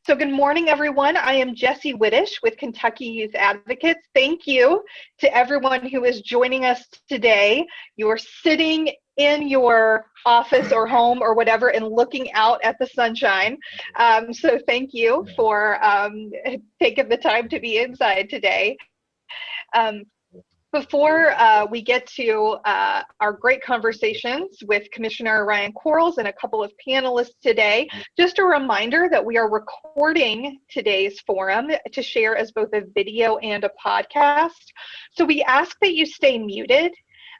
So good morning, everyone. I am Jessie Whittish with Kentucky Youth Advocates. Thank you to everyone who is joining us today. You're sitting in your office or home or whatever and looking out at the sunshine. So thank you for taking the time to be inside today. Before we get to our great conversations with Commissioner Ryan Quarles and a couple of panelists today, just a reminder that we are recording today's forum to share as both a video and a podcast. So we ask that you stay muted,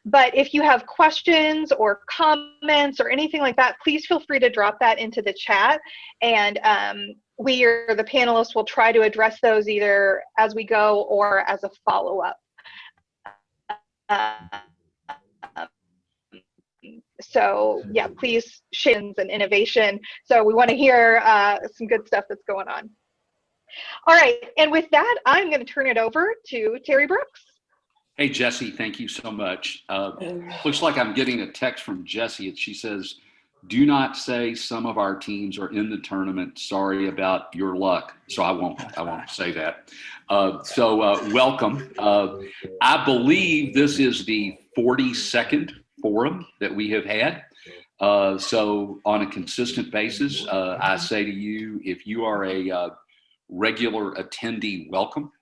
but if you have questions or comments or anything like that, please feel free to drop that into the chat, and we or the panelists will try to address those either as we go or as a follow-up. So yeah, please share and innovation. So we want to hear some good stuff that's going on. All right, and with that, I'm going to turn it over to Terry Brooks. Hey, Jessie, thank you so much. Looks like I'm getting a text from Jessie. She says, do not say some of our teams are in the tournament. Sorry about your luck. So I won't say that. Welcome. I believe this is the 42nd forum that we have had. So on a consistent basis, I say to you, if you are a regular attendee, welcome.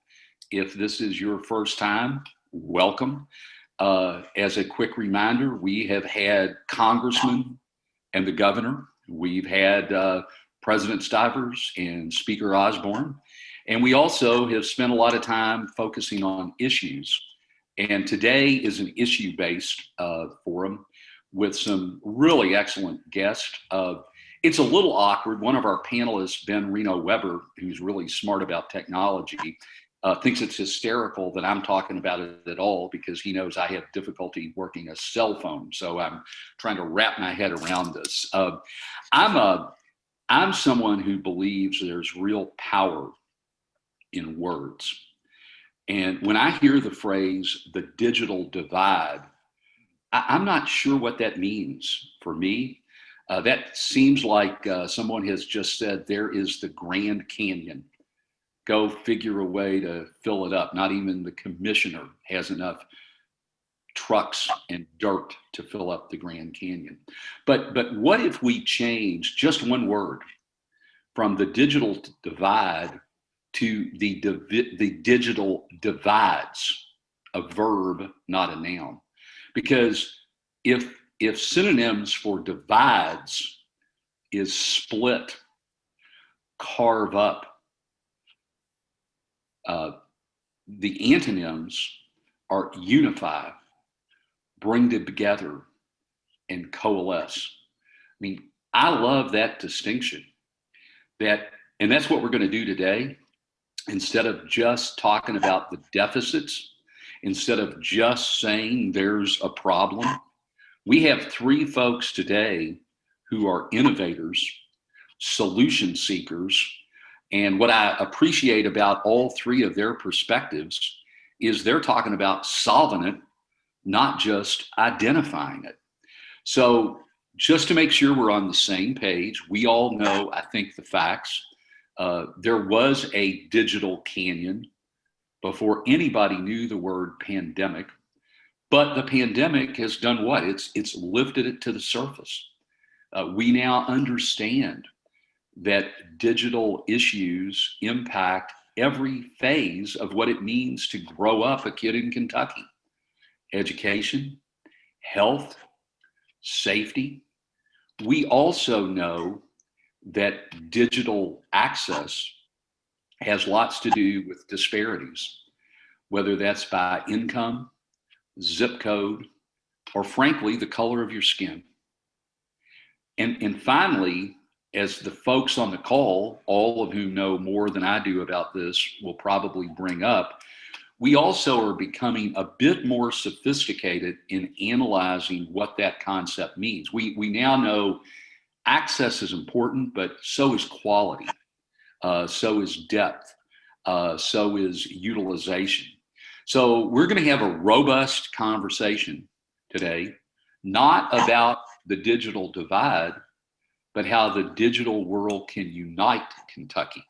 If this is your first time, welcome. As a quick reminder, we have had congressmen and the governor. We've had President Stivers and Speaker Osborne. And we also have spent a lot of time focusing on issues. And today is an issue-based forum with some really excellent guests. It's a little awkward. One of our panelists, Ben Reno-Weber, who's really smart about technology, thinks it's hysterical that I'm talking about it at all because he knows I have difficulty working a cell phone. So I'm trying to wrap my head around this. I'm someone who believes there's real power in words. And when I hear the phrase, the digital divide, I'm not sure what that means for me. That seems like someone has just said, there is the Grand Canyon. Go figure a way to fill it up. Not even the commissioner has enough trucks and dirt to fill up the Grand Canyon. But what if we change just one word from the digital divide to the digital divides, a verb, not a noun? Because if synonyms for divides is split, carve up, the antonyms are unify, bring together, and coalesce. I mean, I love that distinction. And that's what we're going to do today. Instead of just talking about the deficits, instead of just saying there's a problem, we have three folks today who are innovators, solution seekers. And what I appreciate about all three of their perspectives is they're talking about solving it, not just identifying it. So just to make sure we're on the same page, we all know, I think, the facts. There was a digital canyon before anybody knew the word pandemic, but the pandemic has done what? It's lifted it to the surface. We now understand that digital issues impact every phase of what it means to grow up a kid in Kentucky. Education, health, safety. We also know that digital access has lots to do with disparities, whether that's by income, zip code, or frankly, the color of your skin. And finally, as the folks on the call, all of whom know more than I do about this, will probably bring up, we also are becoming a bit more sophisticated in analyzing what that concept means. We now know access is important, but so is quality, so is depth, so is utilization. So we're going to have a robust conversation today, not about the digital divide, but how the digital world can unite Kentucky.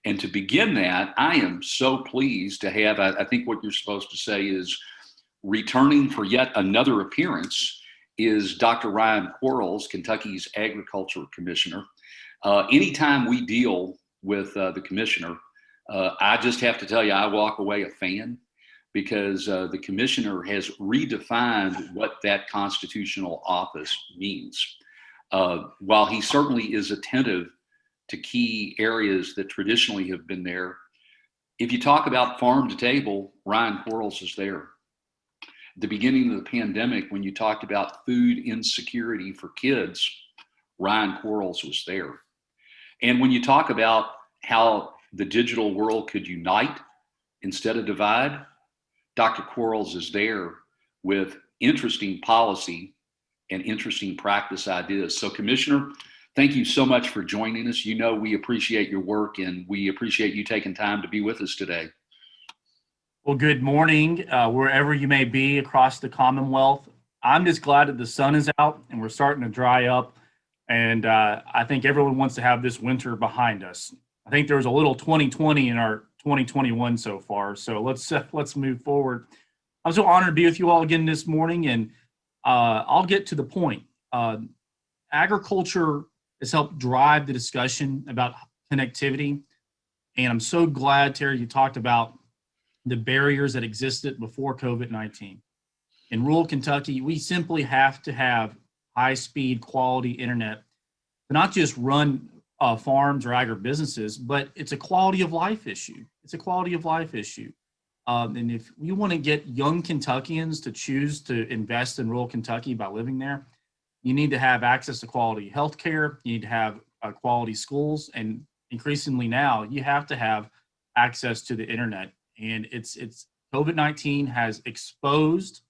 And to begin that, I am so pleased to have, I think what you're supposed to say is, returning for yet another appearance is Dr. Ryan Quarles, Kentucky's Agriculture Commissioner. Anytime we deal with the commissioner, I just have to tell you, I walk away a fan, because the commissioner has redefined what that constitutional office means. While he certainly is attentive to key areas that traditionally have been there, if you talk about farm to table, Ryan Quarles is there. At the beginning of the pandemic, when you talked about food insecurity for kids, Ryan Quarles was there. And when you talk about how the digital world could unite instead of divide, Dr. Quarles is there with interesting policy and interesting practice ideas. So, Commissioner, thank you so much for joining us. You know, we appreciate your work, and we appreciate you taking time to be with us today. Well, good morning, wherever you may be across the Commonwealth. I'm just glad that the sun is out and we're starting to dry up. And I think everyone wants to have this winter behind us. I think there was a little 2020 in our 2021 so far. So let's move forward. I'm so honored to be with you all again this morning, and I'll get to the point. Agriculture has helped drive the discussion about connectivity. And I'm so glad, Terry, you talked about the barriers that existed before COVID-19. In rural Kentucky, we simply have to have high-speed, quality internet to not just run farms or agribusinesses, but it's a quality of life issue. It's a quality of life issue. And if we want to get young Kentuckians to choose to invest in rural Kentucky by living there, you need to have access to quality healthcare. You need to have quality schools, and increasingly now, you have to have access to the internet. And it's COVID-19 has exposed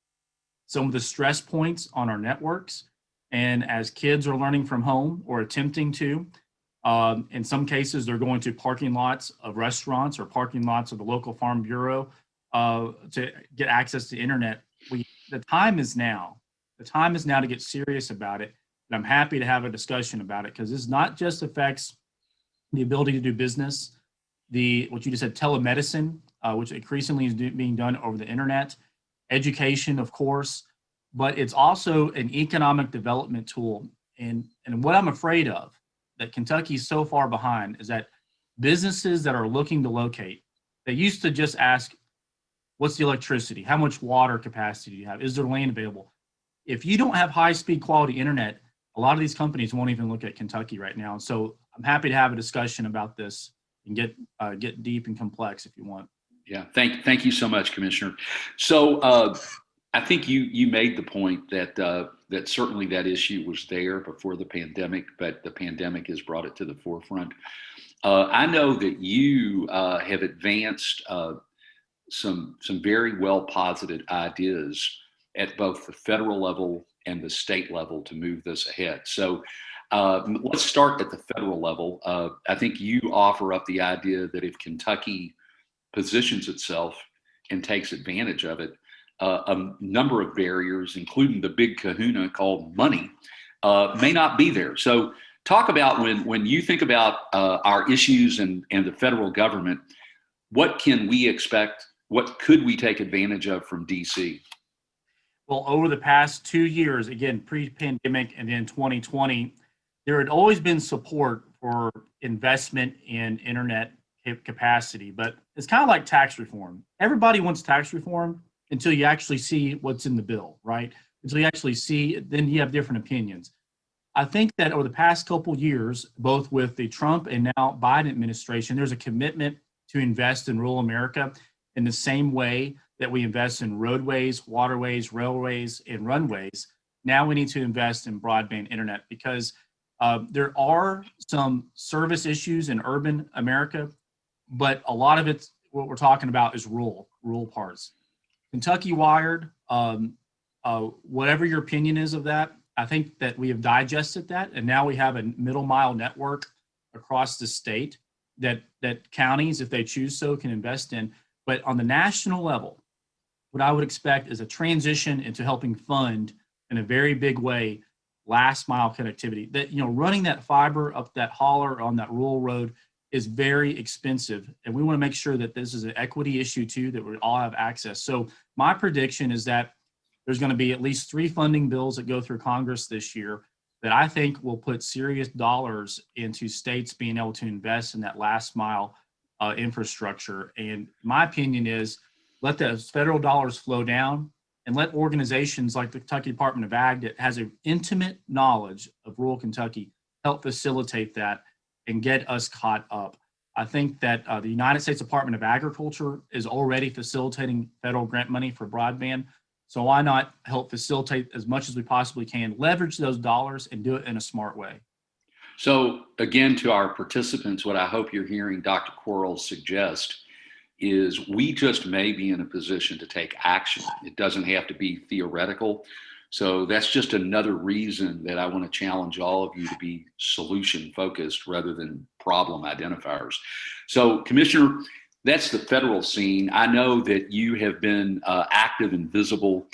some of the stress points on our networks. And as kids are learning from home or attempting to, in some cases, they're going to parking lots of restaurants or parking lots of the local farm bureau to get access to the internet. The time is now. The time is now to get serious about it. And I'm happy to have a discussion about it, because this not just affects the ability to do business, what you just said, telemedicine, which increasingly is being done over the internet, education, of course, but it's also an economic development tool. And what I'm afraid of, that Kentucky is so far behind, is that businesses that are looking to locate, they used to just ask, what's the electricity? How much water capacity do you have? Is there land available? If you don't have high-speed quality internet, a lot of these companies won't even look at Kentucky right now. And so I'm happy to have a discussion about this and get deep and complex if you want. Yeah, thank you so much, Commissioner. So I think you made the point that that certainly that issue was there before the pandemic, but the pandemic has brought it to the forefront. I know that you have advanced some very well posited ideas at both the federal level and the state level to move this ahead. So let's start at the federal level. I think you offer up the idea that if Kentucky positions itself and takes advantage of it, a number of barriers, including the big kahuna called money, may not be there. So talk about when you think about our issues and the federal government, what can we expect? What could we take advantage of from DC? Well, over the past 2 years, again, pre-pandemic and then 2020, there had always been support for investment in internet capacity, but it's kind of like tax reform. Everybody wants tax reform until you actually see what's in the bill, right? Until you actually see, then you have different opinions. I think that over the past couple years, both with the Trump and now Biden administration, there's a commitment to invest in rural America in the same way that we invest in roadways, waterways, railways, and runways. Now we need to invest in broadband internet, because there are some service issues in urban America, but a lot of it, what we're talking about, is rural parts. Kentucky Wired, whatever your opinion is of that, I think that we have digested that, and now we have a middle mile network across the state that counties, if they choose so, can invest in. But on the national level, what I would expect is a transition into helping fund in a very big way last mile connectivity. That, running that fiber up that holler on that rural road is very expensive, and we want to make sure that this is an equity issue too, that we all have access. So my prediction is that there's going to be at least 3 funding bills that go through Congress this year that I think will put serious dollars into states being able to invest in that last mile infrastructure. And my opinion is let those federal dollars flow down and let organizations like the Kentucky Department of Ag that has an intimate knowledge of rural Kentucky help facilitate that and get us caught up. I think that the United States Department of Agriculture is already facilitating federal grant money for broadband. So why not help facilitate as much as we possibly can, leverage those dollars and do it in a smart way? So again, to our participants, what I hope you're hearing Dr. Quarles suggest is we just may be in a position to take action. It doesn't have to be theoretical. So that's just another reason that I want to challenge all of you to be solution focused rather than problem identifiers. So Commissioner, that's the federal scene. I know that you have been active and visible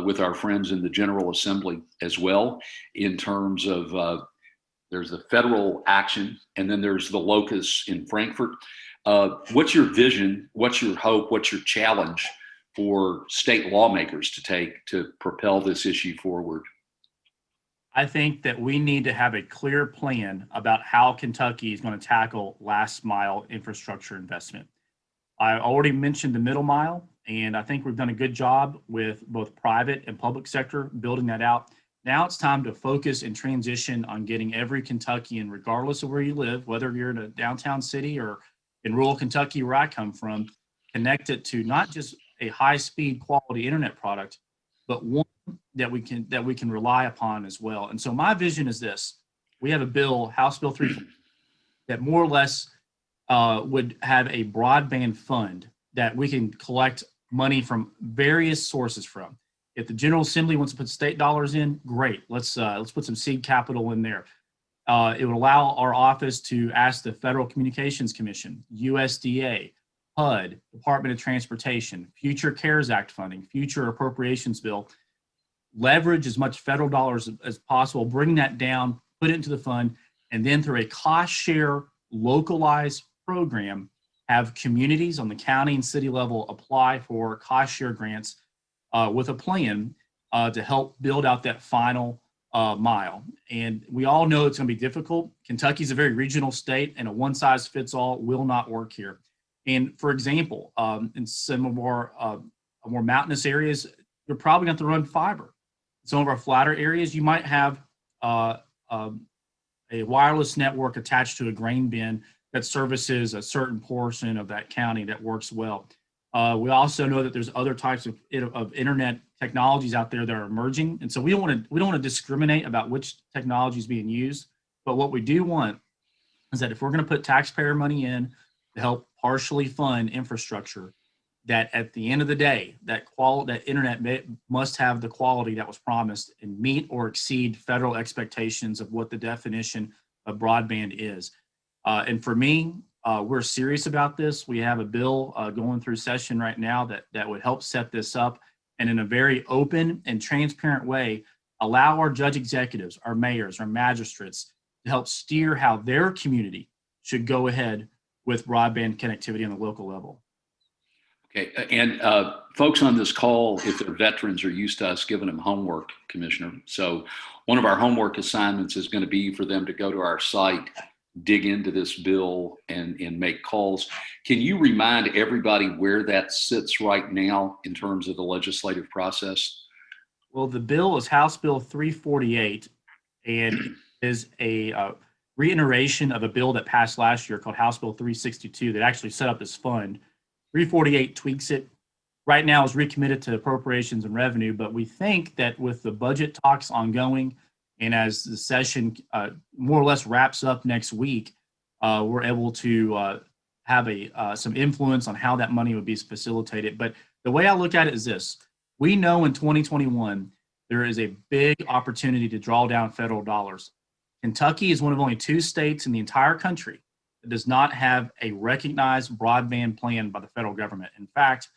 with our friends in the General Assembly as well, in terms of there's the federal action and then there's the locus in Frankfurt. What's your vision? What's your hope? What's your challenge for state lawmakers to take to propel this issue forward? I think that we need to have a clear plan about how Kentucky is going to tackle last mile infrastructure investment. I already mentioned the middle mile, and I think we've done a good job with both private and public sector building that out. Now it's time to focus and transition on getting every Kentuckian, regardless of where you live, whether you're in a downtown city or in rural Kentucky where I come from, connected to not just a high-speed quality internet product, but one that we can rely upon as well. And so my vision is this: we have a bill, House Bill 3, that more or less would have a broadband fund that we can collect money from various sources from. If the General Assembly wants to put state dollars in, great. Let's put some seed capital in there. It would allow our office to ask the Federal Communications Commission, USDA, HUD, Department of Transportation, future CARES Act funding, future appropriations bill, leverage as much federal dollars as possible, bring that down, put it into the fund, and then through a cost share localized program, have communities on the county and city level apply for cost share grants with a plan to help build out that final mile. And we all know it's going to be difficult. Kentucky's a very regional state, and a one size fits all will not work here. And for example, in some of our more mountainous areas, you're probably going to have to run fiber. Some of our flatter areas, you might have a wireless network attached to a grain bin that services a certain portion of that county that works well. We also know that there's other types of internet technologies out there that are emerging, and so we don't want to discriminate about which technology is being used. But what we do want is that if we're going to put taxpayer money in to help partially fund infrastructure, that at the end of the day, that internet must have the quality that was promised and meet or exceed federal expectations of what the definition of broadband is. And for me, we're serious about this. We have a bill going through session right now that would help set this up, and in a very open and transparent way, allow our judge executives, our mayors, our magistrates to help steer how their community should go ahead with broadband connectivity on the local level. Okay, and folks on this call, if they're veterans, are used to us giving them homework, Commissioner. So one of our homework assignments is going to be for them to go to our site, dig into this bill, and make calls. Can you remind everybody where that sits right now in terms of the legislative process? Well, the bill is House Bill 348, and is a reiteration of a bill that passed last year called House Bill 362 that actually set up this fund. 348 tweaks it. Right now is recommitted to appropriations and revenue, but we think that with the budget talks ongoing, and as the session more or less wraps up next week, we're able to have some influence on how that money would be facilitated. But the way I look at it is this: we know in 2021, there is a big opportunity to draw down federal dollars. Kentucky is one of only 2 states in the entire country that does not have a recognized broadband plan by the federal government. In fact,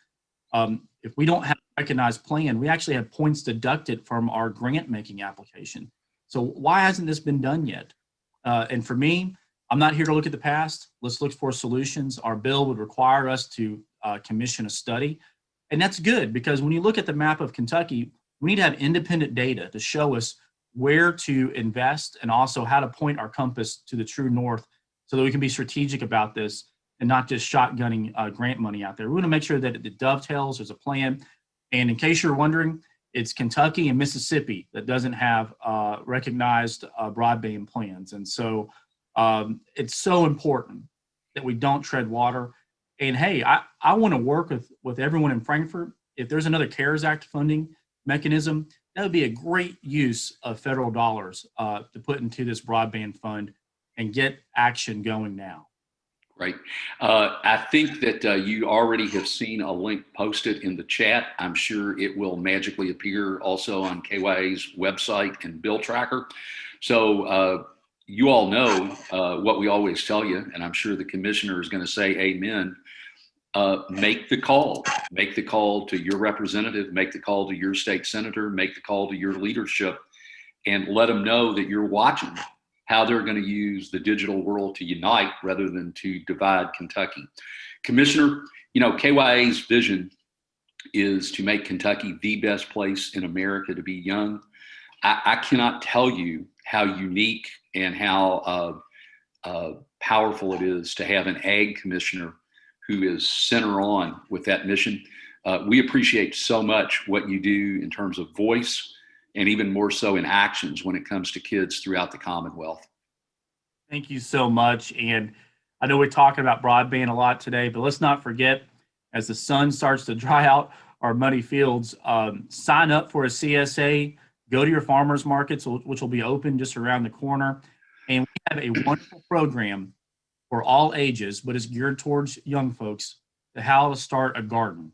if we don't have a recognized plan, we actually have points deducted from our grant making application. So why hasn't this been done yet? And for me, I'm not here to look at the past. Let's look for solutions. Our bill would require us to commission a study. And that's good, because when you look at the map of Kentucky, we need to have independent data to show us where to invest and also how to point our compass to the true north so that we can be strategic about this and not just shotgunning grant money out there. We want to make sure that it dovetails, there's a plan. And in case you're wondering, it's Kentucky and Mississippi that doesn't have recognized broadband plans. And so it's so important that we don't tread water. And hey, I want to work with everyone in Frankfort. If there's another CARES Act funding mechanism, that would be a great use of federal dollars to put into this broadband fund and get action going now. Right. I think that you already have seen a link posted in the chat. I'm sure it will magically appear also on KYA's website and bill tracker. So you all know what we always tell you, and I'm sure the commissioner is going to say amen. Make the call. Make the call to your representative, make the call to your state senator, make the call to your leadership, and let them know that you're watching how they're going to use the digital world to unite rather than to divide Kentucky. Commissioner, you know, KYA's vision is to make Kentucky the best place in America to be young. I cannot tell you how unique and how powerful it is to have an ag commissioner who is center on with that mission. We appreciate so much what you do in terms of voice, and even more so in actions when it comes to kids throughout the Commonwealth. Thank you so much. And I know we're talking about broadband a lot today, but let's not forget, as the sun starts to dry out our muddy fields, sign up for a CSA, go to your farmers markets, which will be open just around the corner. And we have a wonderful program for all ages, but it's geared towards young folks, to how to start a garden.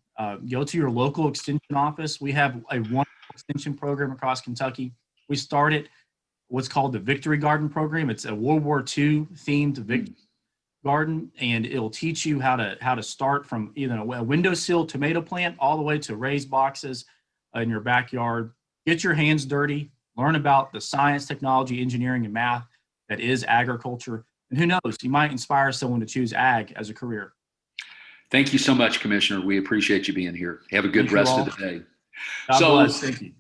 Go to your local extension office. We have a wonderful extension program across Kentucky. We started what's called the Victory Garden program. It's a World War II themed victory garden, and it'll teach you how to start from either a windowsill tomato plant all the way to raised boxes in your backyard. Get your hands dirty, learn about the science, technology, engineering, and math that is agriculture. And who knows, you might inspire someone to choose ag as a career. Thank you so much, Commissioner. We appreciate you being here. Have a good rest of the day. God bless. Thank you.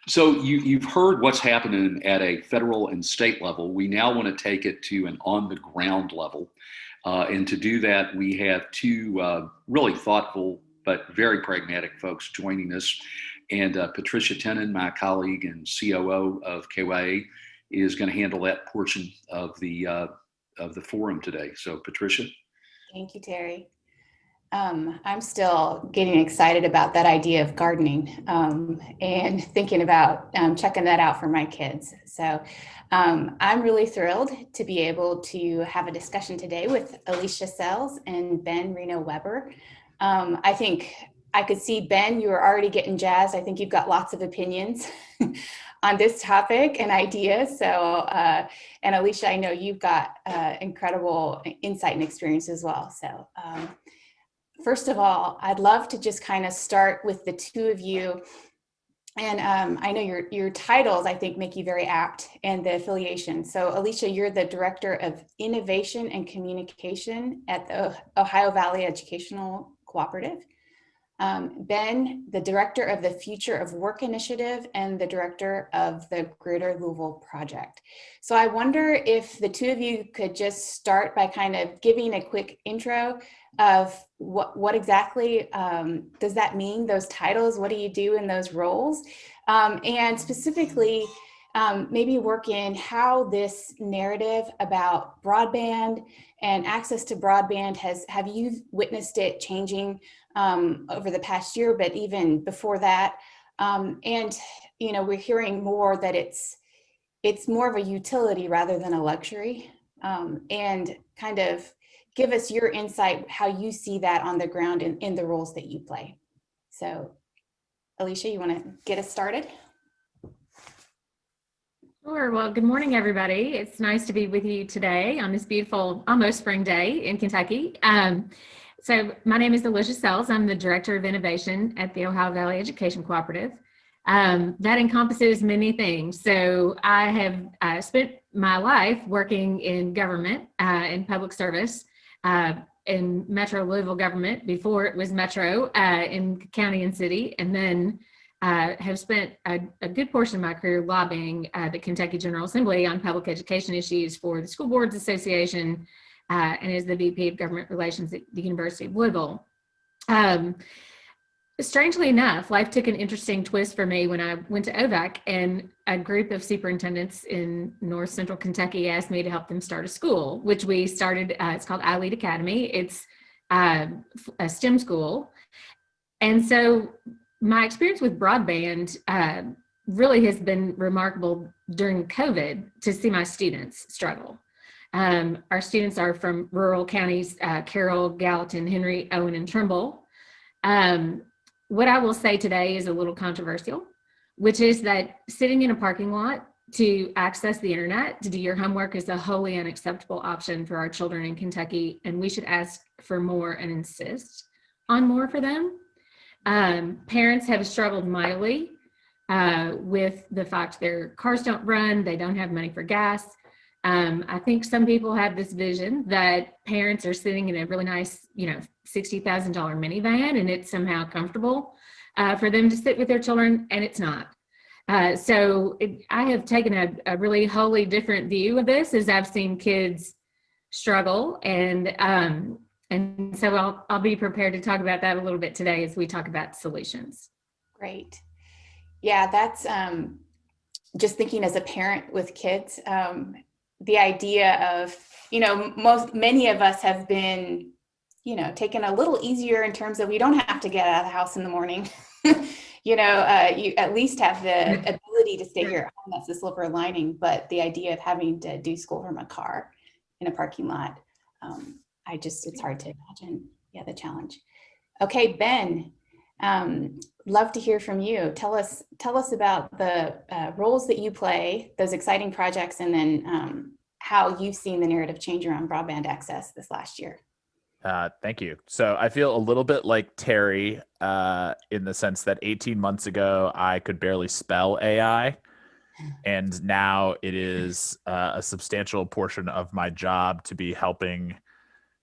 So you've heard what's happening at a federal and state level. We now want to take it to an on-the-ground level. And to do that, we have two really thoughtful but very pragmatic folks joining us. And Patricia Tenen, my colleague and COO of KYA, is going to handle that portion of the forum today. So Patricia. Thank you, Terry. I'm still getting excited about that idea of gardening and thinking about checking that out for my kids. So I'm really thrilled to be able to have a discussion today with Alicia Sells and Ben Reno-Weber. I think I could see, Ben, you were already getting jazzed. I think you've got lots of opinions on this topic and ideas. So, and Alicia, I know you've got incredible insight and experience as well. So, first of all, I'd love to just kind of start with the two of you. And I know your titles, I think, make you very apt, and the affiliation. So Alicia, you're the Director of Innovation and Communication at the Ohio Valley Educational Cooperative. Ben, the Director of the Future of Work Initiative and the Director of the Greater Louisville Project. So I wonder if the two of you could just start by kind of giving a quick intro of what exactly does that mean, those titles, what do you do in those roles? And specifically, maybe work in how this narrative about broadband and access to broadband have you witnessed it changing over the past year, but even before that? And, you know, we're hearing more that it's more of a utility rather than a luxury, and kind of give us your insight, how you see that on the ground in the roles that you play. So Alicia, you want to get us started? Sure. Well, good morning, everybody. It's nice to be with you today on this beautiful, almost spring day in Kentucky. So my name is Alicia Sells. I'm the Director of Innovation at the Ohio Valley Educational Cooperative. That encompasses many things. So I have spent my life working in government, in public service, in Metro Louisville government before it was Metro, in county and city, and then have spent a good portion of my career lobbying the Kentucky General Assembly on public education issues for the School Boards Association, and as the VP of Government Relations at the University of Louisville. Strangely enough, life took an interesting twist for me when I went to OVAC, and a group of superintendents in North Central Kentucky asked me to help them start a school, which we started. It's called iLead Academy. It's a STEM school. And so my experience with broadband really has been remarkable during COVID to see my students struggle. Our students are from rural counties, Carroll, Gallatin, Henry, Owen, and Trimble. What I will say today is a little controversial, which is that sitting in a parking lot to access the internet to do your homework is a wholly unacceptable option for our children in Kentucky, and we should ask for more and insist on more for them. Parents have struggled mightily with the fact their cars don't run, they don't have money for gas. I think some people have this vision that parents are sitting in a really nice, $60,000 minivan, and it's somehow comfortable for them to sit with their children, and it's not. I have taken a really wholly different view of this as I've seen kids struggle, and so I'll be prepared to talk about that a little bit today as we talk about solutions. Great. Yeah, that's just thinking as a parent with kids. The idea of, many of us have been, taken a little easier in terms of we don't have to get out of the house in the morning. You at least have the ability to stay here at home. That's the silver lining. But the idea of having to do school from a car in a parking lot, it's hard to imagine. Yeah, the challenge. Okay, Ben, love to hear from you. Tell us about the roles that you play, those exciting projects, and then how you've seen the narrative change around broadband access this last year. Thank you. So I feel a little bit like Terry in the sense that 18 months ago, I could barely spell AI. And now it is a substantial portion of my job to be helping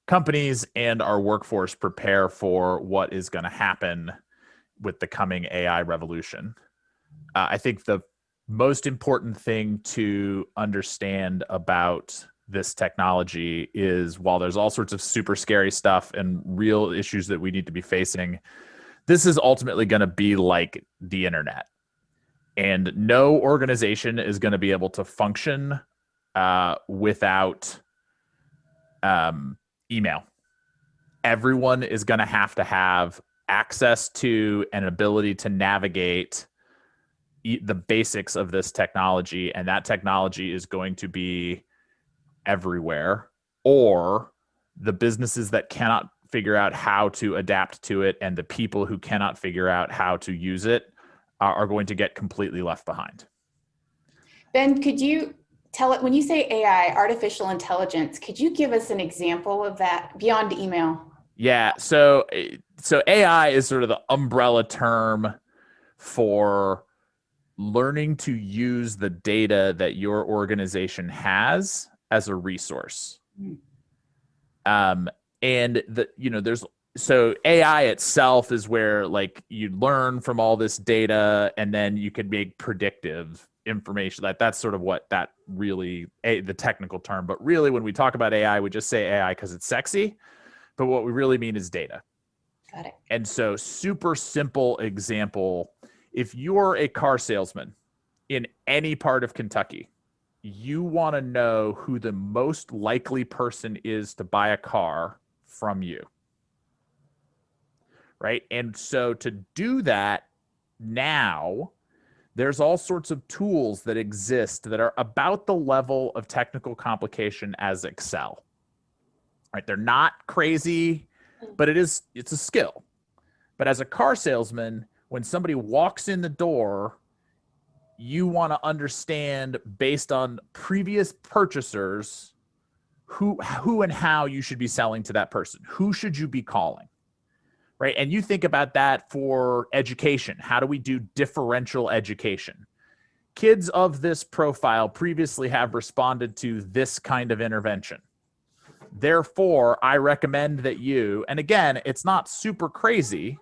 companies and our workforce prepare for what is going to happen with the coming AI revolution. I think the most important thing to understand about this technology is, while there's all sorts of super scary stuff and real issues that we need to be facing, this is ultimately going to be like the internet. And no organization is going to be able to function without email. Everyone is going to have access to and ability to navigate the basics of this technology, and that technology is going to be everywhere, or the businesses that cannot figure out how to adapt to it and the people who cannot figure out how to use it are going to get completely left behind. Ben, could you tell it, when you say AI, artificial intelligence, could you give us an example of that beyond email? Yeah, so AI is sort of the umbrella term for learning to use the data that your organization has as a resource. So AI itself is where you learn from all this data, and then you can make predictive information. That's sort of what that really, the technical term. But really, when we talk about AI, we just say AI because it's sexy. But what we really mean is data. Got it. And so, super simple example, if you're a car salesman in any part of Kentucky, you want to know who the most likely person is to buy a car from you. Right? And so to do that now, there's all sorts of tools that exist that are about the level of technical complication as Excel. Right? They're not crazy, but it's a skill. But as a car salesman, when somebody walks in the door, you want to understand, based on previous purchasers, who and how you should be selling to that person. Who should you be calling? right? And you think about that for education. How do we do differential education? Kids of this profile previously have responded to this kind of intervention. Therefore, I recommend that you, and again, it's not super crazy,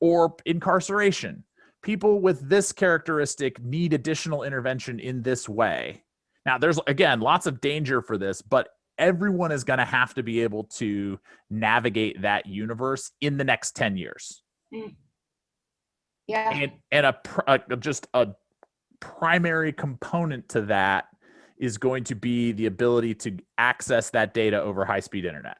or incarceration. People with this characteristic need additional intervention in this way. Now, there's, again, lots of danger for this, but everyone is going to have to be able to navigate that universe in the next 10 years. Yeah. And just a primary component to that is going to be the ability to access that data over high-speed internet.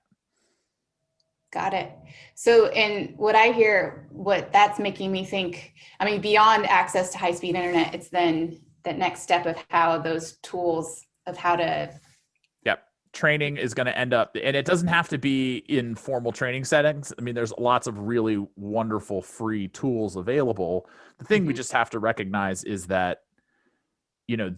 Got it. So, and what I hear, what that's making me think, I mean, beyond access to high-speed internet, it's then that next step of how those tools of how to. Yep. Training is going to end up, and it doesn't have to be in formal training settings. I mean, there's lots of really wonderful free tools available. The thing we just have to recognize is that, you know,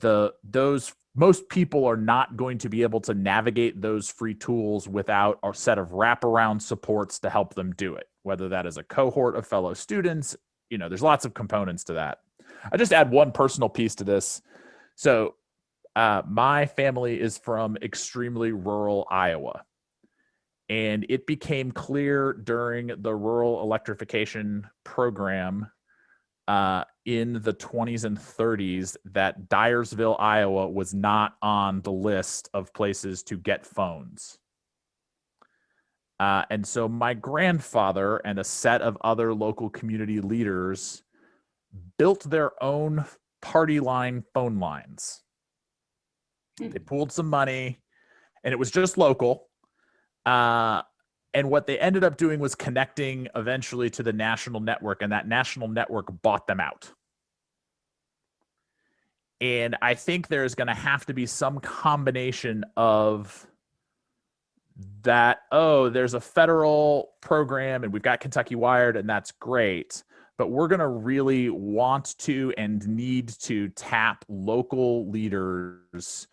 those most people are not going to be able to navigate those free tools without a set of wraparound supports to help them do it, whether that is a cohort of fellow students. You know, there's lots of components to that. I just add one personal piece to this. So my family is from extremely rural Iowa, and it became clear during the rural electrification program in the 20s and 30s that Dyersville, Iowa was not on the list of places to get phones. And so my grandfather and a set of other local community leaders built their own party line phone lines. They pooled some money, and it was just local. And what they ended up doing was connecting eventually to the national network, and that national network bought them out. And I think there's going to have to be some combination of that, oh, there's a federal program and we've got Kentucky Wired, and that's great. But we're going to really want to and need to tap local leaders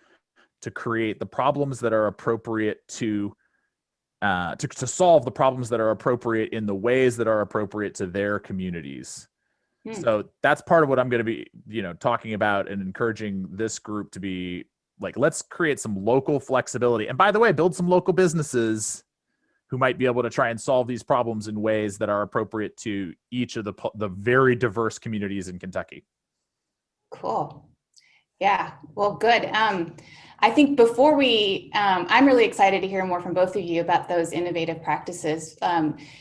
to create the problems that are appropriate to solve the problems that are appropriate in the ways that are appropriate to their communities. So that's part of what I'm going to be, you know, talking about and encouraging this group to be like, let's create some local flexibility. And by the way, build some local businesses who might be able to try and solve these problems in ways that are appropriate to each of the very diverse communities in Kentucky. Cool. Yeah, well, good. I think before we, I'm really excited to hear more from both of you about those innovative practices.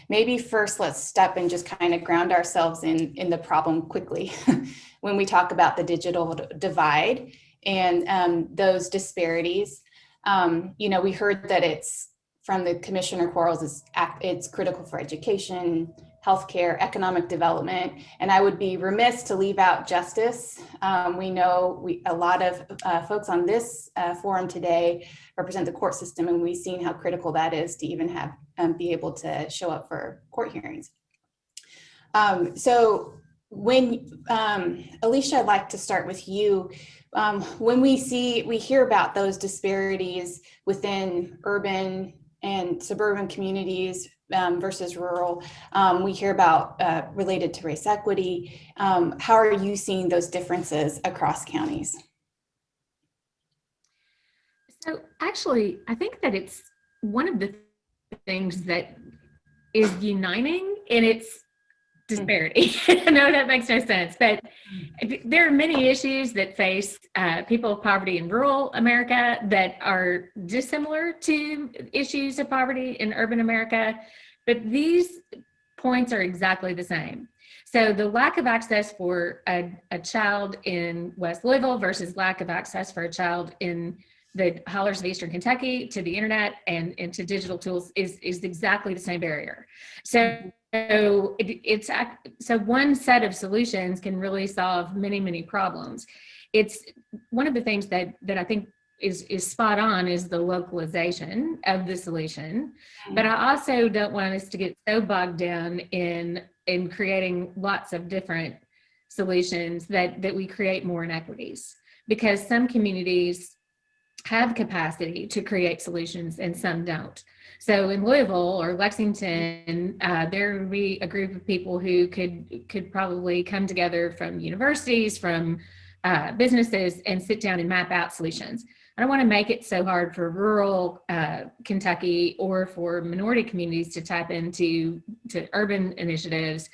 Maybe first let's step and just kind of ground ourselves in the problem quickly when we talk about the digital divide and those disparities. You know, we heard that it's from the Commissioner Quarles, it's critical for education, healthcare, economic development, and I would be remiss to leave out justice. We know a lot of folks on this forum today represent the court system, and we've seen how critical that is to even have be able to show up for court hearings. So when, Alicia, I'd like to start with you. When we hear about those disparities within urban and suburban communities versus rural, we hear about related to race equity. How are you seeing those differences across counties? So actually, I think that it's one of the things that is uniting in its disparity. I know that makes no sense, but there are many issues that face people of poverty in rural America that are dissimilar to issues of poverty in urban America, but these points are exactly the same. So the lack of access for a child in West Louisville versus lack of access for a child in the hollers of Eastern Kentucky to the internet and to digital tools is exactly the same barrier. So so one set of solutions can really solve many, many problems. It's one of the things that I think is spot on is the localization of the solution. But I also don't want us to get so bogged down in creating lots of different solutions that we create more inequities, because some communities have capacity to create solutions and some don't. So in Louisville or Lexington, there would be a group of people who could probably come together from universities, from businesses, and sit down and map out solutions. I don't want to make it so hard for rural Kentucky or for minority communities to tap into urban initiatives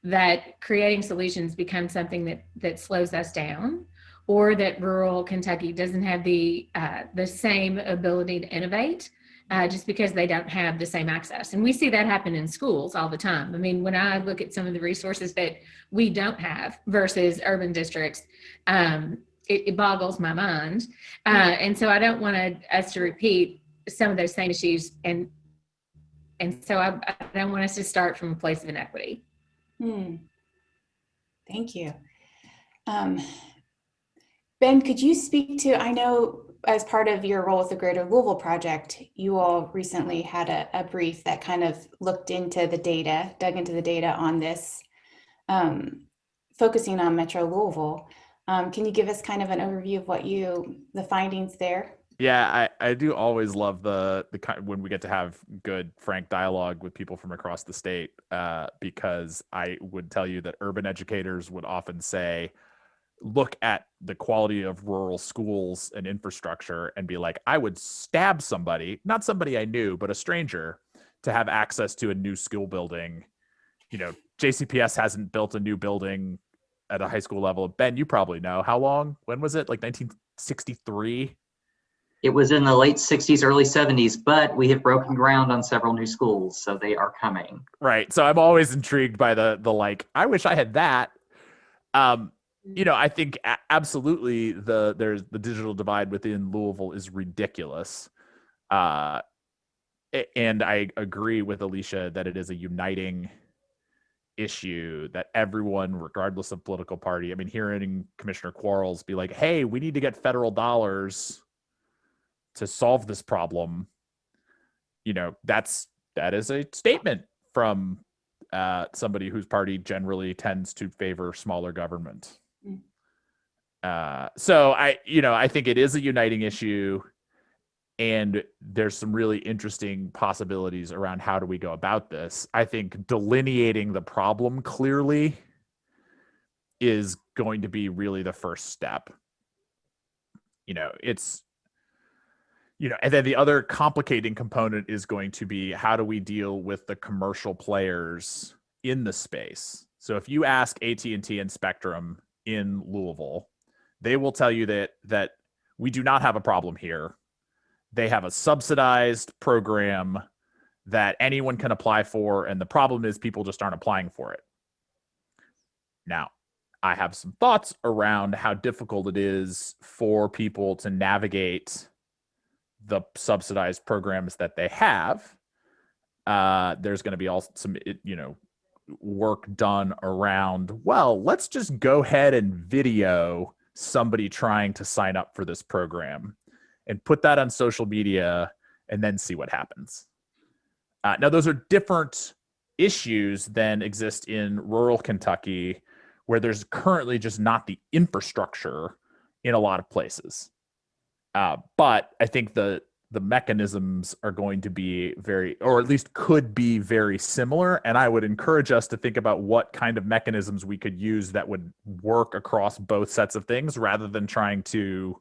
that creating solutions becomes something that slows us down, or that rural Kentucky doesn't have the same ability to innovate just because they don't have the same access. And we see that happen in schools all the time. I mean, when I look at some of the resources that we don't have versus urban districts, it boggles my mind. And so I don't want us to repeat some of those same issues. And so I don't want us to start from a place of inequity. Thank you. Ben, could you speak to, I know as part of your role with the Greater Louisville Project, you all recently had a brief that kind of looked into the data, dug into the data on this, focusing on Metro Louisville. Can you give us kind of an overview of the findings there? Yeah, I do always love the kind when we get to have good, frank dialogue with people from across the state, because I would tell you that urban educators would often say, look at the quality of rural schools and infrastructure and be like, I would stab somebody, not somebody I knew, but a stranger, to have access to a new school building. You know, JCPS hasn't built a new building at a high school level. Ben, you probably know. How long? When was it? Like 1963? It was in the late 60s, early 70s, but we have broken ground on several new schools, so they are coming. Right. So I'm always intrigued by the like, I wish I had that. You know, I think absolutely there's the digital divide within Louisville is ridiculous. And I agree with Alicia that it is a uniting issue that everyone, regardless of political party, I mean, hearing Commissioner Quarles be like, hey, we need to get federal dollars to solve this problem, you know, that is a statement from somebody whose party generally tends to favor smaller government. So I think it is a uniting issue, and there's some really interesting possibilities around how do we go about this. I think delineating the problem clearly is going to be really the first step. You know, and then the other complicating component is going to be, how do we deal with the commercial players in the space? So if you ask AT&T and Spectrum in Louisville, they will tell you that we do not have a problem here. They have a subsidized program that anyone can apply for, and the problem is people just aren't applying for it. Now, I have some thoughts around how difficult it is for people to navigate the subsidized programs that they have. There's going to be also some, work done around, well, let's just go ahead and video somebody trying to sign up for this program and put that on social media and then see what happens. Now, those are different issues than exist in rural Kentucky, where there's currently just not the infrastructure in a lot of places. But I think the mechanisms are going to be or at least could be very similar. And I would encourage us to think about what kind of mechanisms we could use that would work across both sets of things, rather than trying to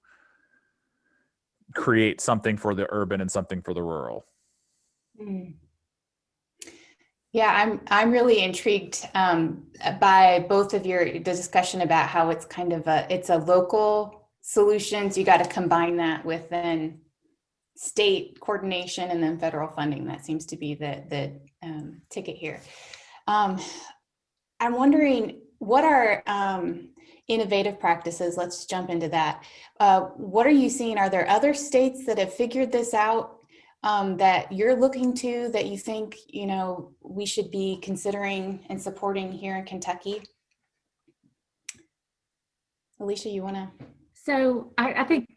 create something for the urban and something for the rural. Yeah, I'm really intrigued by both of the discussion about how it's kind of it's a local solutions. You got to combine that with then state coordination and then federal funding. That seems to be the ticket here. I'm wondering, what are innovative practices? Let's jump into that. What are you seeing? Are there other states that have figured this out that you're looking to, that you think, we should be considering and supporting here in Kentucky? Alicia, you want to? So I think,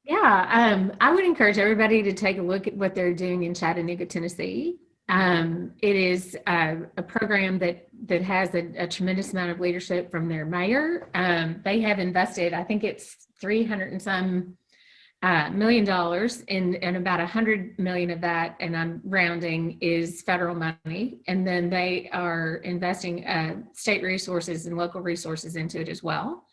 I would encourage everybody to take a look at what they're doing in Chattanooga, Tennessee. It is a program that has a tremendous amount of leadership from their mayor. They have invested, I think it's $300 and some million, and about 100 million of that, and I'm rounding, is federal money. And then they are investing state resources and local resources into it as well.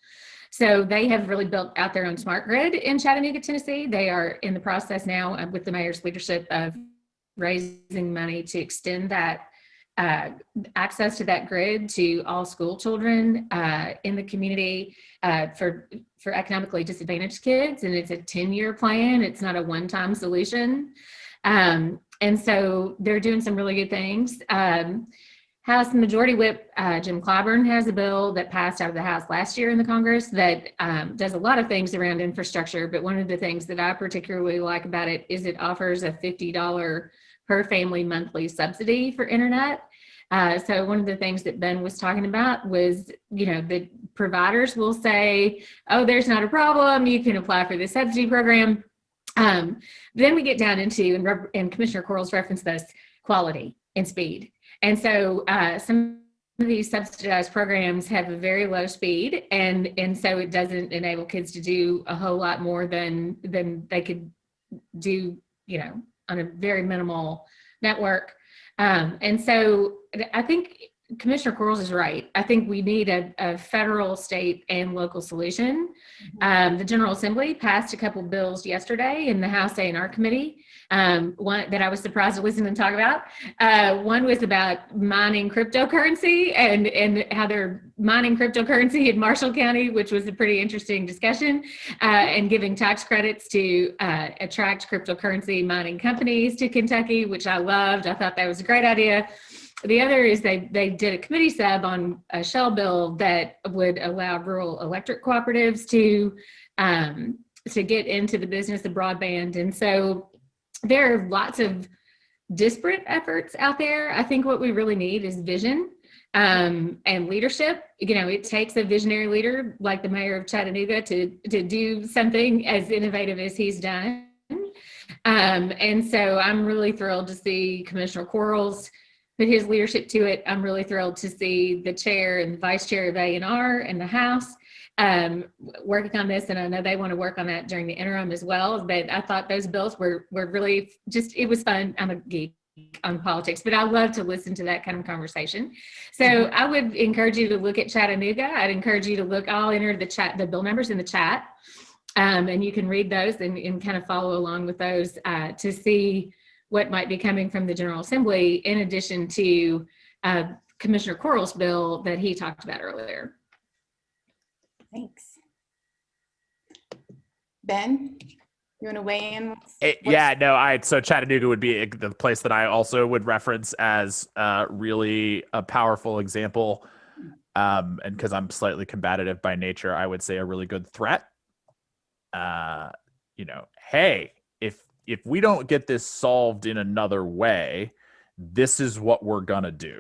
So they have really built out their own smart grid in Chattanooga, Tennessee. They are in the process now, with the mayor's leadership, of raising money to extend that access to that grid to all school children in the community for economically disadvantaged kids. And it's a 10-year plan. It's not a one-time solution. And so they're doing some really good things. House Majority Whip Jim Clyburn has a bill that passed out of the House last year in the Congress that does a lot of things around infrastructure. But one of the things that I particularly like about it is it offers a $50 per family monthly subsidy for internet. So one of the things that Ben was talking about was, the providers will say, oh, there's not a problem, you can apply for the subsidy program. Then we get down into, and Commissioner Quarles referenced this, quality and speed. And so some of these subsidized programs have a very low speed, and so it doesn't enable kids to do a whole lot more than they could do, on a very minimal network. And so I think Commissioner Quarles is right. I think we need a federal, state, and local solution. The General Assembly passed a couple bills yesterday in the House A&R Committee, one that I was surprised to listen and talk about. One was about mining cryptocurrency and how they're mining cryptocurrency in Marshall County, which was a pretty interesting discussion, and giving tax credits to attract cryptocurrency mining companies to Kentucky, which I loved. I thought that was a great idea. The other is they did a committee sub on a shell bill that would allow rural electric cooperatives to get into the business of broadband. And so there are lots of disparate efforts out there. I think what we really need is vision and leadership. It takes a visionary leader like the mayor of Chattanooga to do something as innovative as he's done. And so I'm really thrilled to see Commissioner Quarles put his leadership to it. I'm really thrilled to see the chair and the vice chair of A&R and the House working on this. And I know they want to work on that during the interim as well. But I thought those bills were really just, it was fun. I'm a geek on politics, but I love to listen to that kind of conversation. So I would encourage you to look at Chattanooga. I'd encourage you to look, I'll enter the bill numbers in the chat. And you can read those and kind of follow along with those to see what might be coming from the General Assembly, in addition to Commissioner Quarles' bill that he talked about earlier. Thanks. Ben, you want to weigh in? So Chattanooga would be the place that I also would reference as really a powerful example. And because I'm slightly combative by nature, I would say a really good threat. Hey, if we don't get this solved in another way, this is what we're going to do.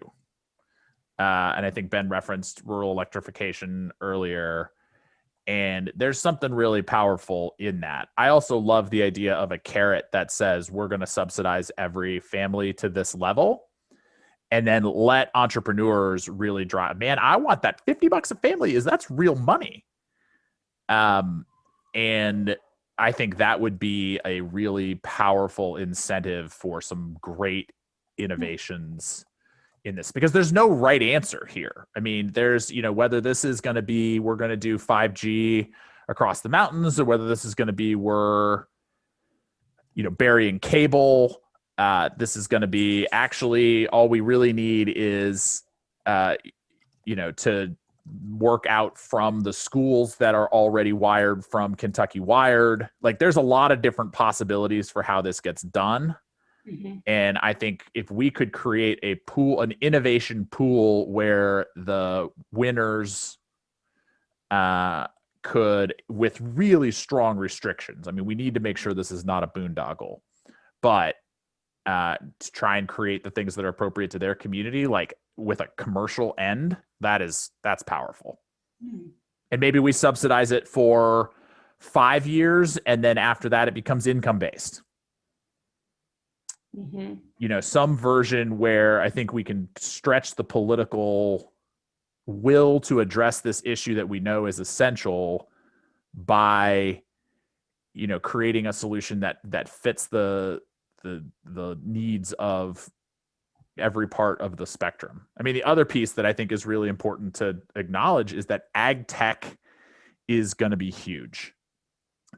And I think Ben referenced rural electrification earlier, and there's something really powerful in that. I also love the idea of a carrot that says we're going to subsidize every family to this level and then let entrepreneurs really drive. Man, I want that $50 a family. That's real money. And I think that would be a really powerful incentive for some great innovations in this, because there's no right answer here. I mean, there's, whether this is going to be, we're going to do 5G across the mountains, or whether this is going to be, we're, burying cable. This is going to be, actually, all we really need is, to work out from the schools that are already wired from Kentucky Wired. Like, there's a lot of different possibilities for how this gets done. Mm-hmm. And I think if we could create a pool, an innovation pool, where the winners could, with really strong restrictions, I mean, we need to make sure this is not a boondoggle, but to try and create the things that are appropriate to their community, like with a commercial end, that's powerful. And maybe we subsidize it for 5 years, and then after that it becomes income based. Mm-hmm. Some version where I think we can stretch the political will to address this issue that we know is essential by creating a solution that fits the needs of every part of the spectrum. I mean, the other piece that I think is really important to acknowledge is that ag tech is going to be huge.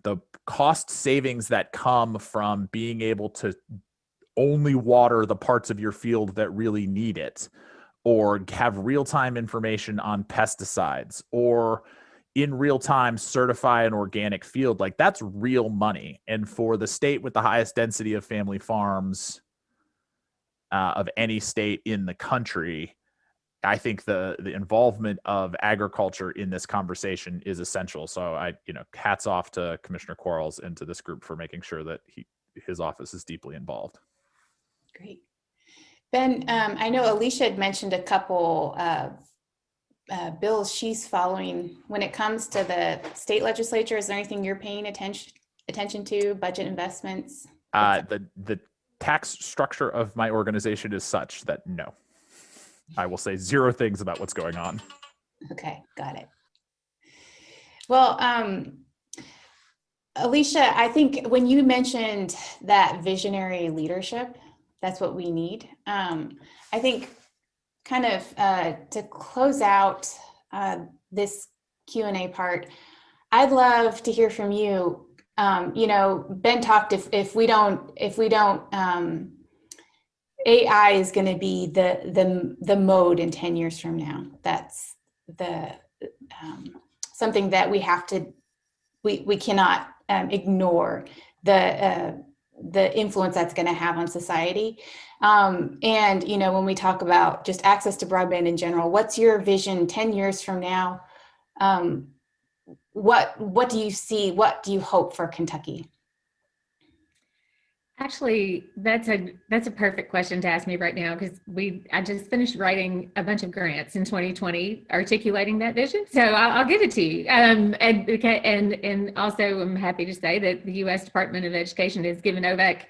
The cost savings that come from being able to only water the parts of your field that really need it, or have real-time information on pesticides, or in real time certify an organic field, like that's real money. And for the state with the highest density of family farms of any state in the country, I think the involvement of agriculture in this conversation is essential. So hats off to Commissioner Quarles and to this group for making sure that his office is deeply involved. Great. Ben, I know Alicia had mentioned a couple bills she's following when it comes to the state legislature. Is there anything you're paying attention to, budget investments? The tax structure of my organization is such that no, I will say zero things about what's going on. Okay, got it. Well, Alicia, I think when you mentioned that visionary leadership, that's what we need. I think kind of to close out this Q&A part, I'd love to hear from you. Ben talked if we don't AI is going to be the mode in 10 years from now. That's the something that we have to we cannot ignore the influence that's going to have on society. And when we talk about just access to broadband in general, what's your vision 10 years from now? What do you see? What do you hope for Kentucky? Actually, that's a perfect question to ask me right now, because I just finished writing a bunch of grants in 2020 articulating that vision. So I'll give it to you. And also I'm happy to say that the U.S. Department of Education has given OVAC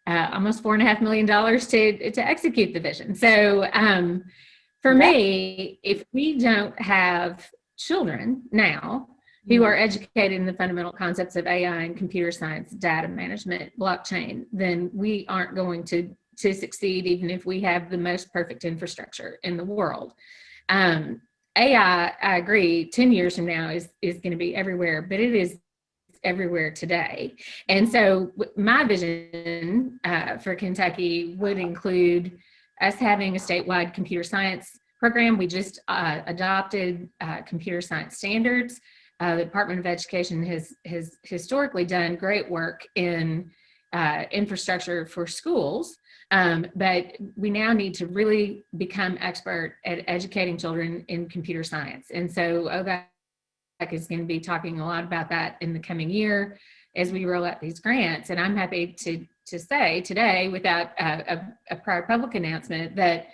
almost $4.5 million to execute the vision. So for me, if we don't have children now who are educated in the fundamental concepts of AI and computer science, data management, blockchain, then we aren't going to succeed, even if we have the most perfect infrastructure in the world. AI, I agree, 10 years from now is going to be everywhere, but it is everywhere today. And so my vision for Kentucky would include us having a statewide computer science program. We just adopted computer science standards. The Department of Education has historically done great work in infrastructure for schools, but we now need to really become expert at educating children in computer science. And so OVAC is going to be talking a lot about that in the coming year as we roll out these grants. And I'm happy to say today, without a prior public announcement, that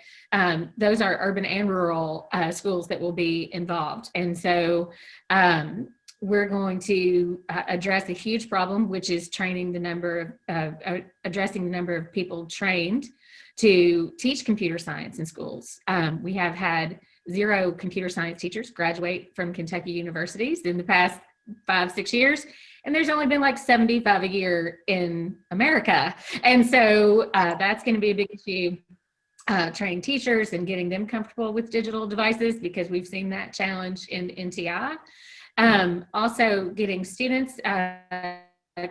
those are urban and rural schools that will be involved. And so we're going to address a huge problem, which is addressing the number of people trained to teach computer science in schools. We have had 0 computer science teachers graduate from Kentucky universities in the past 5-6 years. And there's only been like 75 a year in America. And so that's going to be a big issue. Training teachers and getting them comfortable with digital devices, because we've seen that challenge in NTI. Also getting students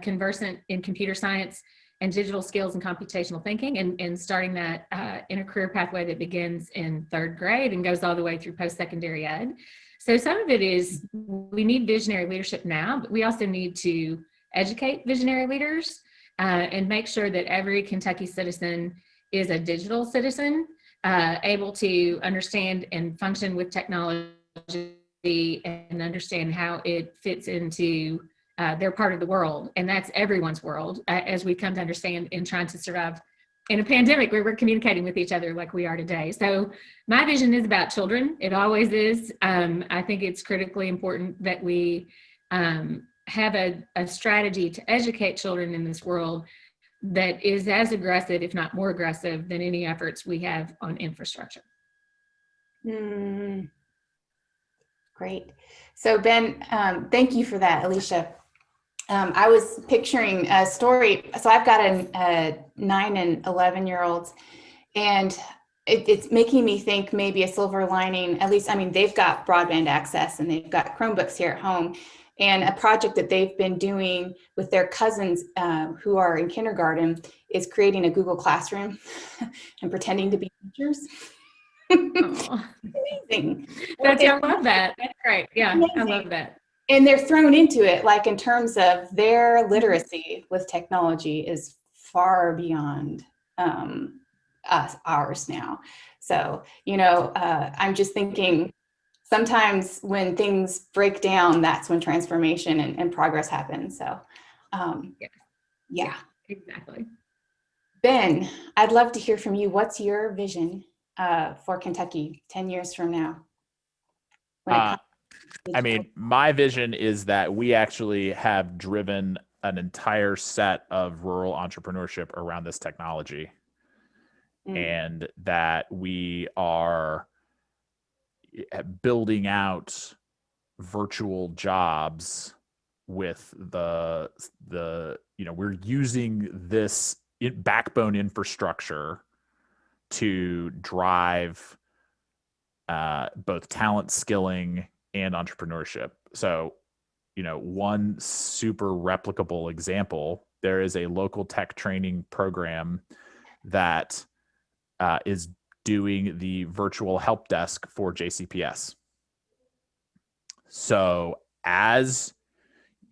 conversant in computer science and digital skills and computational thinking, and starting that in a career pathway that begins in 3rd grade and goes all the way through post-secondary ed. So some of it is we need visionary leadership now, but we also need to educate visionary leaders and make sure that every Kentucky citizen is a digital citizen, able to understand and function with technology and understand how it fits into their part of the world. And that's everyone's world, as we come to understand in trying to survive in a pandemic where we're communicating with each other like we are today. So my vision is about children. It always is. I think it's critically important that we have a strategy to educate children in this world that is as aggressive, if not more aggressive, than any efforts we have on infrastructure. Great. So Ben, thank you for that, Alicia. I was picturing a story. So I've got a 9 and 11-year-olds, and it's making me think maybe a silver lining, at least, I mean, they've got broadband access and they've got Chromebooks here at home. And a project that they've been doing with their cousins who are in kindergarten is creating a Google Classroom and pretending to be teachers. Oh, Amazing. I love that. That's great. Yeah, Amazing. I love that. And they're thrown into it, like in terms of their literacy with technology is far beyond ours now. So, you know, I'm just thinking sometimes when things break down, that's when transformation and progress happens. So, yeah. Exactly. Ben, I'd love to hear from you. What's your vision for Kentucky 10 years from now? When it comes I mean, my vision is that we actually have driven an entire set of rural entrepreneurship around this technology, and that we are building out virtual jobs with the we're using this backbone infrastructure to drive both talent skilling and entrepreneurship. So, you know, one super replicable example, there is a local tech training program that is doing the virtual help desk for JCPS. So as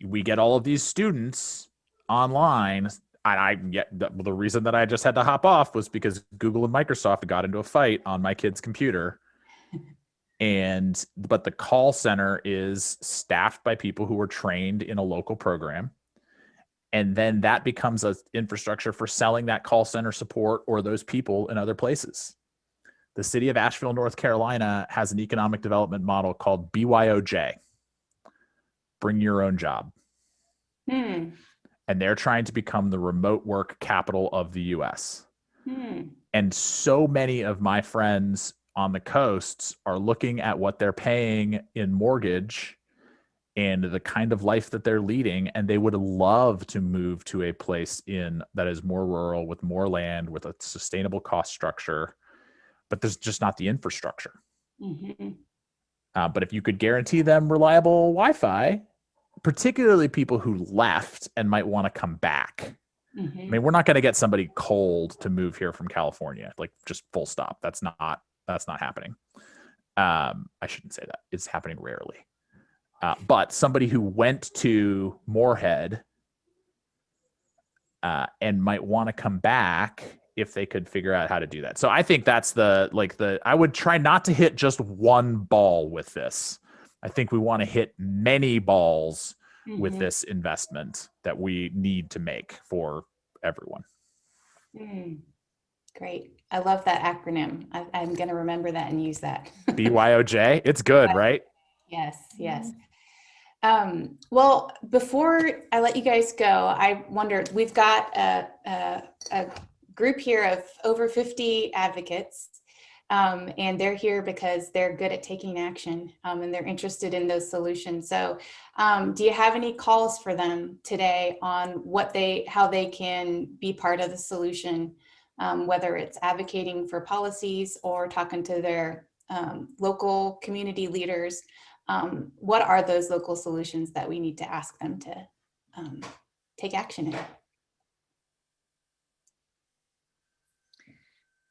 we get all of these students online, and the reason that I just had to hop off was because Google and Microsoft got into a fight on my kid's computer. But the call center is staffed by people who were trained in a local program. And then that becomes an infrastructure for selling that call center support or those people in other places. The city of Asheville, North Carolina has an economic development model called BYOJ, bring your own job. And they're trying to become the remote work capital of the US. And so many of my friends on the coasts are looking at what they're paying in mortgage and the kind of life that they're leading, and they would love to move to a place that is more rural, with more land, with a sustainable cost structure, but there's just not the infrastructure. But if you could guarantee them reliable Wi-Fi, particularly people who left and might want to come back. I mean, we're not going to get somebody cold to move here from California, like just full stop. That's not happening. I shouldn't say that. It's happening rarely. But somebody who went to Moorhead and might want to come back if they could figure out how to do that. So I think that's I would try not to hit just one ball with this. I think we want to hit many balls with this investment that we need to make for everyone. Great. I love that acronym. I'm going to remember that and use that. BYOJ. It's good, right? Yes, yes. Well, before I let you guys go, I wondered, we've got a group here of over 50 advocates, and they're here because they're good at taking action, and they're interested in those solutions. So do you have any calls for them today on how they can be part of the solution, whether it's advocating for policies or talking to their local community leaders? What are those local solutions that we need to ask them to take action in?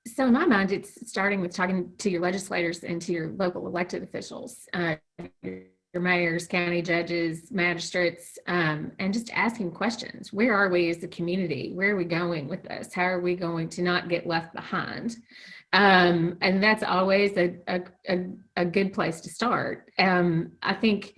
So in my mind, it's starting with talking to your legislators and to your local elected officials, your mayors, county judges, magistrates, and just asking questions. Where are we as a community? Where are we going with this? How are we going to not get left behind? And that's always a good place to start. I think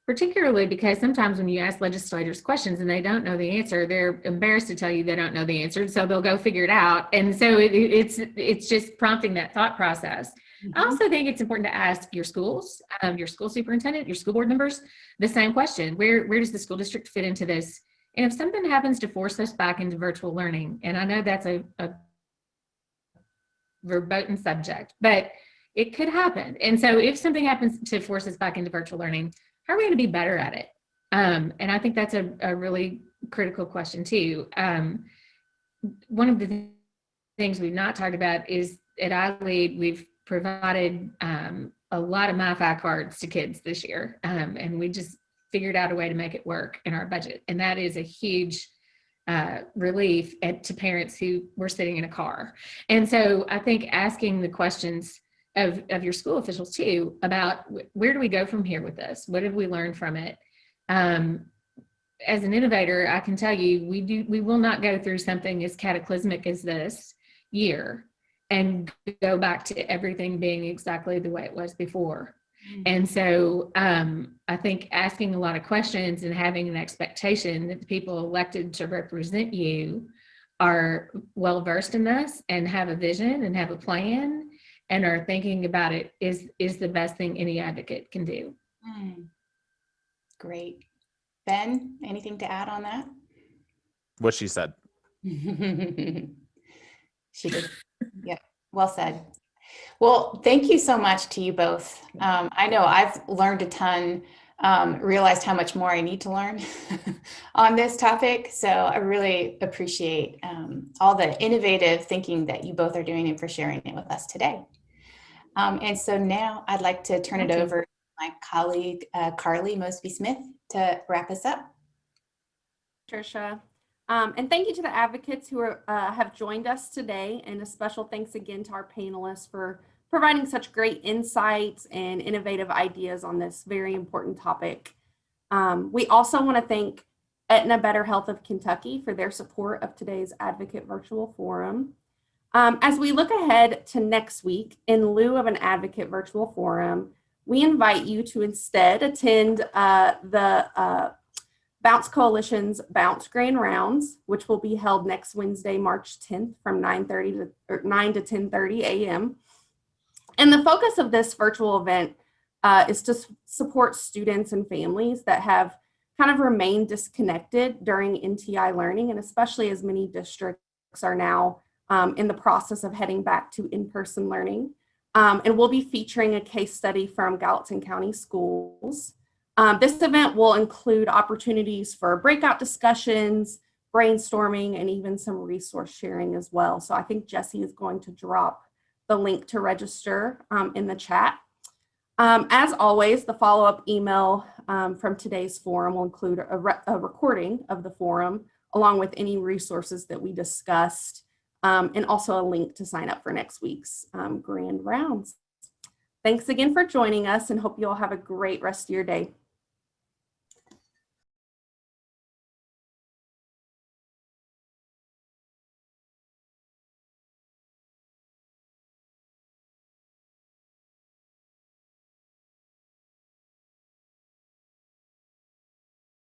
particularly because sometimes when you ask legislators questions and they don't know the answer, they're embarrassed to tell you they don't know the answer, so they'll go figure it out. And so it's just prompting that thought process. I also think it's important to ask your schools, your school superintendent, your school board members, the same question. Where does the school district fit into this? And if something happens to force us back into virtual learning, and I know that's a verboten subject, but it could happen. And so if something happens to force us back into virtual learning, how are we going to be better at it? And I think that's a really critical question too. One of the things we've not talked about is at iLead, we've provided a lot of MiFi cards to kids this year. And we just figured out a way to make it work in our budget. And that is a huge relief to parents who were sitting in a car. And so I think asking the questions of your school officials too about where do we go from here with this? What did we learn from it? As an innovator, I can tell you, we will not go through something as cataclysmic as this year and go back to everything being exactly the way it was before. And so I think asking a lot of questions and having an expectation that the people elected to represent you are well versed in this and have a vision and have a plan and are thinking about it is the best thing any advocate can do. Great. Ben, anything to add on that? What she said. She did. Yeah, well said. Well, thank you so much to you both. I know I've learned a ton, realized how much more I need to learn on this topic. So I really appreciate all the innovative thinking that you both are doing and for sharing it with us today. And so now I'd like to turn it over to my colleague, Carly Mosby-Smith, to wrap us up. Tricia. And thank you to the advocates who have joined us today, and a special thanks again to our panelists for providing such great insights and innovative ideas on this very important topic. We also want to thank Aetna Better Health of Kentucky for their support of today's Advocate Virtual Forum. As we look ahead to next week, in lieu of an Advocate Virtual Forum, we invite you to instead attend the Bounce Coalition's Bounce Grand Rounds, which will be held next Wednesday, March 10th from 9 to 10:30 a.m. And the focus of this virtual event is to support students and families that have kind of remained disconnected during NTI learning, and especially as many districts are now in the process of heading back to in-person learning. And we'll be featuring a case study from Gallatin County Schools. This event will include opportunities for breakout discussions, brainstorming, and even some resource sharing as well. So I think Jesse is going to drop the link to register in the chat. As always, the follow-up email from today's forum will include a recording of the forum, along with any resources that we discussed, and also a link to sign up for next week's Grand Rounds. Thanks again for joining us, and hope you all have a great rest of your day.